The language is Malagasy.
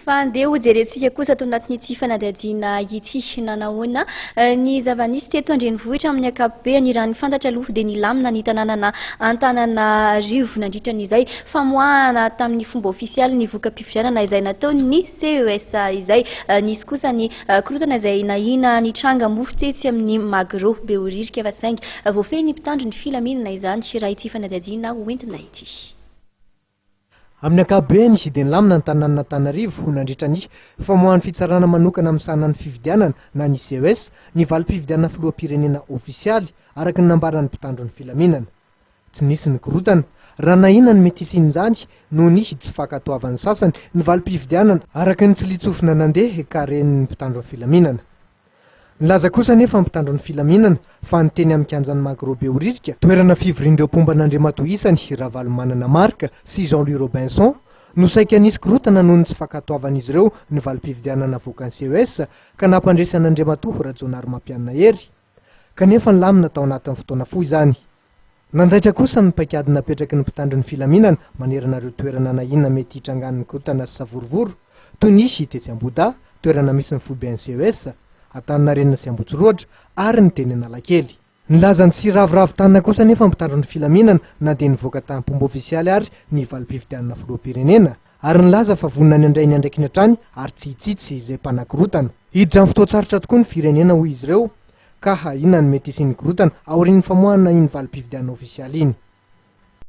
fa andeha ho jerentsika kosa ato anatin'ity fanadihadiana ity nanahoana ny zava-nisy teto andrenivohitra amin'ny ankapobeny raha ny fantatra aloha dia ny lamina ny tanànana Antananarivo nandritran'izay famoahana tamin'ny fomba ofisialy ny voka-pifidianana izay nataony CES izay nisy kosa ny korotana izay nahina ny tranga mofo-tsetsy amin'ny Magro Behoririka Vasaingy voafehy ny mpitandro ny filaminana izany raha ity fanadihadiana hoentina ity. Amin'ny ankapobeny dia lamina ny tanàna Antananarivo nandritra ny famoahany fitsarana manokana amin'ny sahanan'ny fifidianana na ny CES ny valim-pifidianana filoham-pirenena ofisialy araka ny nambaran'ny mpitandro ny filaminana. Tsy nisy ny korotana raha nahina ny mety isian'izany no ny tsy fankatoavan'ny sasany ny valim-pifidianana araka ny tsy litsofina nandeha ka ren'ny mpitandro ny filaminana. Nilaza kosa nefa mpitandro ny filaminana fa niteny amin'ny kianjan'ny Magro Behoririka toerana fivorian'ireo pomban'Andriamatoa isany Ravalomanana Marc sy Jean-Louis Robinson no saika nisy korotana noho ny tsy fankatoavan'izy ireo ny valim-pifidianana avoakan'ny CES ka nampandresan'Andriamatoa Rajonary Mampianina hery kanefa ny lamina tao anatin'ny fotoana fohy izany. Nandaitra kosa ny paikady napetraky ny mpitandro ny filaminana manerana ireo toerana nahina mety hitrangan'ny korotana sy savorovoro toy nisy Tetsamboda toerana misy ny foiben'ny CES Antaninarenina sy Ambotsoroatra ary ny teny Analakely. Nilaza ny tsy ravoravo-tanina kosa nefa mpitandro ny filaminana na dia nivoaka tamin'ny pomba ofisialy ary ny valim-pifidianana filoham-pirenena ary nilaza fa vonona ny andray ny andraikiny hatrany ary tsy hitsitsy izay mpanakorotana. Hiditra amin'ny fotoan-tsarotra tokoa ny firenena hoy izy ireo ka inona ny mety isian'ny korotana aorian'ny famoahana iny valim-pifidianana ofisialy iny.